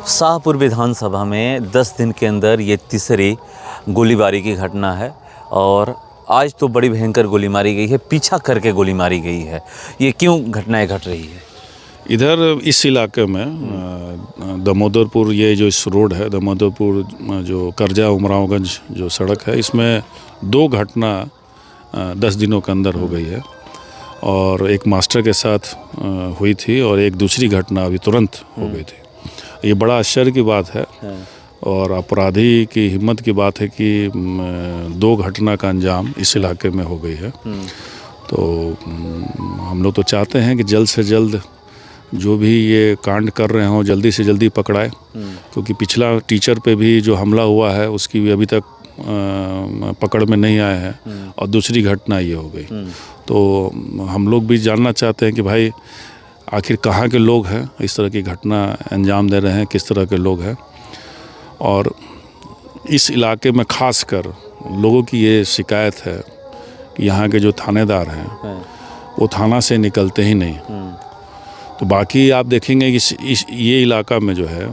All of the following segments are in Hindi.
शाहपुर विधानसभा में 10 दिन के अंदर ये तीसरी गोलीबारी की घटना है और आज तो बड़ी भयंकर गोली मारी गई है, पीछा करके गोली मारी गई है। ये क्यों घटनाएं घट रही है? इधर इस इलाके में दामोदरपुर, ये जो इस रोड है दामोदरपुर जो करजा उमरावगंज जो सड़क है, इसमें 2 घटना 10 दिनों के अंदर हो गई है और एक मास्टर के साथ हुई थी और एक दूसरी घटना अभी तुरंत हो गई थी। ये बड़ा आश्चर्य की बात है और अपराधी की हिम्मत की बात है कि 2 घटना का अंजाम इस इलाके में हो गई है। तो हम लोग तो चाहते हैं कि जल्द से जल्द जो भी ये कांड कर रहे हों जल्दी से जल्दी पकड़ाए, क्योंकि पिछला टीचर पे भी जो हमला हुआ है उसकी भी अभी तक पकड़ में नहीं आया है और दूसरी घटना ये हो गई। तो हम लोग भी जानना चाहते हैं कि भाई आखिर कहाँ के लोग हैं इस तरह की घटना अंजाम दे रहे हैं, किस तरह के लोग हैं। और इस इलाके में खासकर लोगों की ये शिकायत है कि यहाँ के जो थानेदार हैं वो थाना से निकलते ही नहीं। तो बाकी आप देखेंगे कि ये इलाका में जो है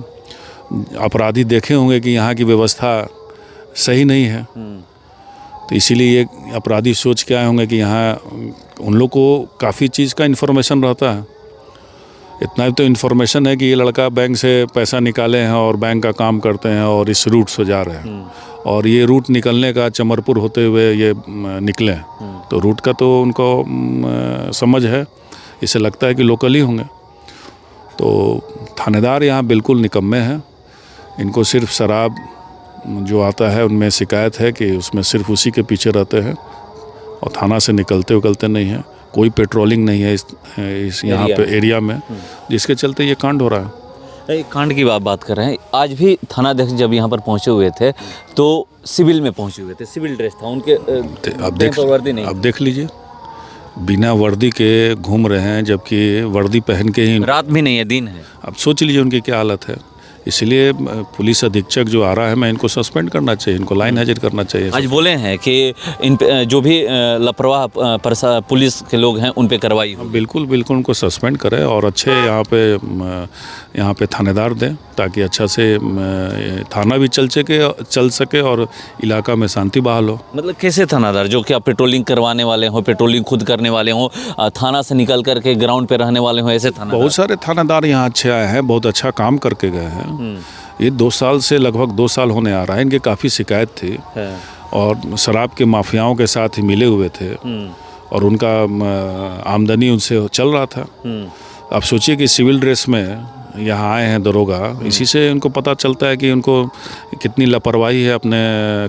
अपराधी देखे होंगे कि यहाँ की व्यवस्था सही नहीं है, तो इसीलिए ये अपराधी सोच के आए होंगे कि यहाँ उन लोग को काफ़ी चीज़ का इन्फॉर्मेशन रहता है। इतना तो इन्फॉर्मेशन है कि ये लड़का बैंक से पैसा निकाले हैं और बैंक का काम करते हैं और इस रूट से जा रहे हैं और ये रूट निकलने का चमरपुर होते हुए ये निकले हैं, तो रूट का तो उनको समझ है, इसे लगता है कि लोकल ही होंगे। तो थानेदार यहाँ बिल्कुल निकम्मे हैं। इनको सिर्फ शराब जो आता है उनमें शिकायत है कि उसमें सिर्फ उसी के पीछे रहते हैं और थाना से निकलते उकलते नहीं हैं। कोई पेट्रोलिंग नहीं है इस यहाँ पे एरिया में, जिसके चलते ये कांड हो रहा है। एक कांड की बात कर रहे हैं। आज भी थाना अध्यक्ष जब यहाँ पर पहुँचे हुए थे तो सिविल में पहुँचे हुए थे, सिविल ड्रेस था उनके, अब देख लीजिए बिना वर्दी के घूम रहे हैं, जबकि वर्दी पहन के ही रात भी नहीं है दिन है। अब सोच लीजिए उनकी क्या हालत है। इसलिए पुलिस अधीक्षक जो आ रहा है, मैं इनको सस्पेंड करना चाहिए, इनको लाइन हाजिर करना चाहिए। आज बोले हैं कि इन पे जो भी लापरवाह पुलिस के लोग हैं उन पे कार्रवाई हो। बिल्कुल बिल्कुल उनको सस्पेंड करें और अच्छे यहाँ पे थानेदार दें, ताकि अच्छा से थाना भी चल सके और इलाका में शांति बहाल हो। मतलब कैसे थानादार जो कि आप पेट्रोलिंग करवाने वाले हों, पेट्रोलिंग खुद करने वाले हों, थाना से निकल करके ग्राउंड पे रहने वाले हों, ऐसे थाना? बहुत सारे थानेदार यहाँ अच्छे आए हैं, बहुत अच्छा काम करके गए हैं। ये 2 साल से लगभग 2 साल होने आ रहा है। इनकी काफ़ी शिकायत थी और शराब के माफियाओं के साथ ही मिले हुए थे और उनका आमदनी उनसे चल रहा था। आप सोचिए कि सिविल ड्रेस में यहाँ आए हैं दरोगा, इसी से उनको पता चलता है कि उनको कितनी लापरवाही है अपने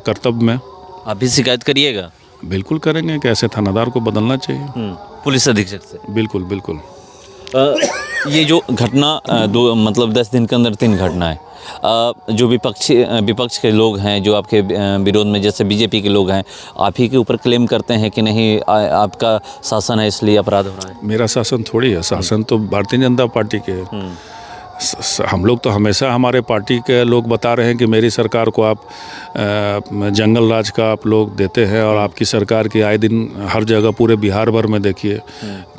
कर्तव्य में। आप भी शिकायत करिएगा? बिल्कुल करेंगे कि ऐसे थानादार को बदलना चाहिए पुलिस अधीक्षक से। बिल्कुल बिल्कुल। ये जो घटना मतलब 10 दिन के अंदर 3 घटनाएं, जो विपक्ष के लोग हैं जो आपके विरोध में, जैसे बीजेपी के लोग हैं, आप ही के ऊपर क्लेम करते हैं कि नहीं आपका शासन है इसलिए अपराध हो रहा है। मेरा शासन थोड़ी है, शासन तो भारतीय जनता पार्टी के है। हम लोग तो हमेशा हमारे पार्टी के लोग बता रहे हैं कि मेरी सरकार को आप जंगल राज का आप लोग देते हैं और आपकी सरकार की आए दिन हर जगह पूरे बिहार भर में देखिए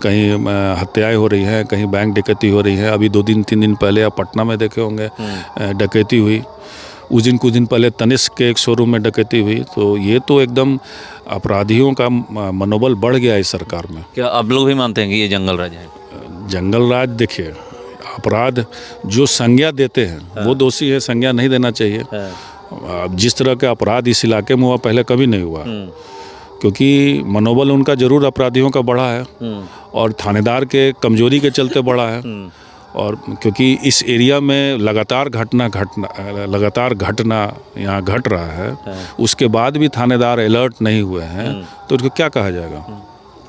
कहीं हत्याएं हो रही हैं, कहीं बैंक डकैती हो रही है। अभी 2-3 दिन पहले आप पटना में देखे होंगे डकैती हुई। कुछ दिन पहले तनिष्क के एक शोरूम में डकैती हुई। तो ये तो एकदम अपराधियों का मनोबल बढ़ गया इस सरकार में। क्या आप लोग भी मानते हैं कि ये जंगल राज है? जंगल राज देखिए, अपराध जो संज्ञा देते हैं वो दोषी है, संज्ञा नहीं देना चाहिए। जिस तरह का अपराध इस इलाके में हुआ पहले कभी नहीं हुआ, क्योंकि मनोबल उनका जरूर अपराधियों का बढ़ा है और थानेदार के कमजोरी के चलते बढ़ा है। और क्योंकि इस एरिया में लगातार घटना यहाँ घट रहा है, उसके बाद भी थानेदार अलर्ट नहीं हुए हैं, तो उनको क्या कहा जाएगा?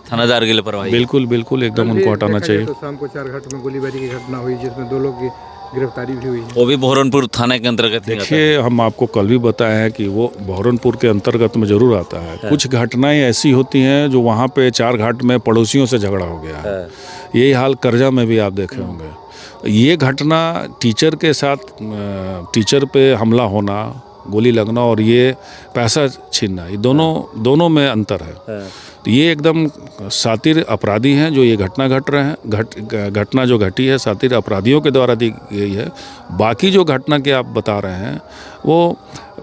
थानेदार के लिए लापरवाही। बिल्कुल बिल्कुल एकदम उनको हटाना चाहिए। तो शाम को 4 घाट में गोलीबारी की घटना हुई जिसमें 2 लोग की गिरफ्तारी भी हुई है। वो भी बहरनपुर थाने के अंतर्गत। देखिए हम आपको कल भी बताए हैं कि वो बहरनपुर के अंतर्गत में जरूर आता है। कुछ घटनाएं ऐसी होती हैं जो वहाँ पे 4 घाट में पड़ोसियों से झगड़ा हो गया है। यही हाल करजा में भी आप देखे होंगे। ये घटना टीचर के साथ, टीचर पे हमला होना, गोली लगना और ये पैसा छीनना, ये दोनों में अंतर है। तो ये एकदम शातिर अपराधी हैं जो ये घटना घट रहे हैं। घटना जो घटी है शातिर अपराधियों के द्वारा दी गई है। बाकी जो घटना के आप बता रहे हैं वो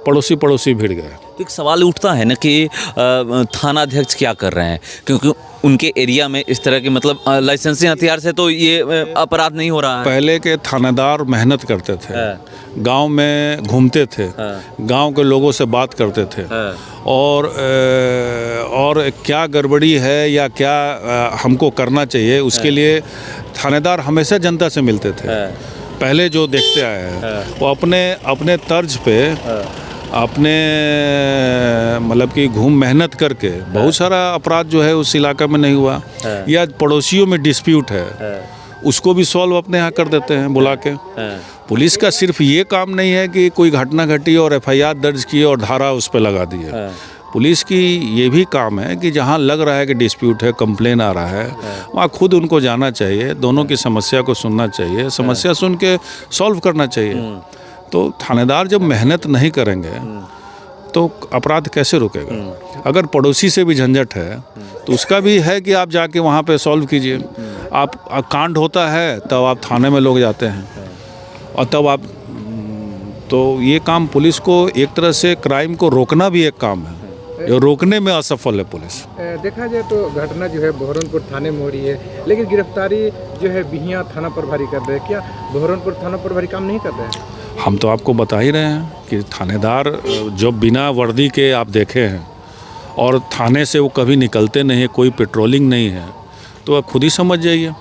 पड़ोसी भिड़ गए। तो एक सवाल उठता है ना कि थानाध्यक्ष क्या कर रहे हैं, क्योंकि उनके एरिया में इस तरह के मतलब लाइसेंसी हथियार से तो ये अपराध नहीं हो रहा है। पहले के थानेदार मेहनत करते थे, गांव में घूमते थे, गांव के लोगों से बात करते थे, और क्या गड़बड़ी है या क्या हमको करना चाहिए उसके लिए थानेदार हमेशा जनता से मिलते थे। पहले जो देखते आए हैं वो अपने तर्ज पे अपने मतलब कि घूम मेहनत करके बहुत सारा अपराध जो है उस इलाका में नहीं हुआ, या पड़ोसियों में डिस्प्यूट है उसको भी सॉल्व अपने यहाँ कर देते हैं बुला के। पुलिस का सिर्फ ये काम नहीं है कि कोई घटना घटी और FIR दर्ज की और धारा उस पर लगा दी है। पुलिस की ये भी काम है कि जहाँ लग रहा है कि डिस्प्यूट है, कंप्लेन आ रहा है, वहाँ खुद उनको जाना चाहिए, दोनों की समस्या को सुनना चाहिए, समस्या सुन के सॉल्व करना चाहिए। तो थानेदार जब मेहनत नहीं करेंगे तो अपराध कैसे रुकेगा। अगर पड़ोसी से भी झंझट है तो उसका भी है कि आप जाके वहाँ पे सॉल्व कीजिए। आप कांड होता है तब आप थाने में लोग जाते हैं और तब आप, तो ये काम पुलिस को एक तरह से क्राइम को रोकना भी एक काम है, जो रोकने में असफल है पुलिस। देखा जाए तो घटना जो है बहरनपुर थाने में हो रही है, लेकिन गिरफ्तारी जो है बिहियां थाना प्रभारी कर रहे हैं। क्या बहरनपुर थाना प्रभारी काम नहीं कर रहे हैं? हम तो आपको बता ही रहे हैं कि थानेदार जो बिना वर्दी के आप देखे हैं और थाने से वो कभी निकलते नहीं है, कोई पेट्रोलिंग नहीं है, तो आप खुद ही समझ जाइए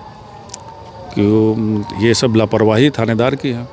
कि ये सब लापरवाही थानेदार की है।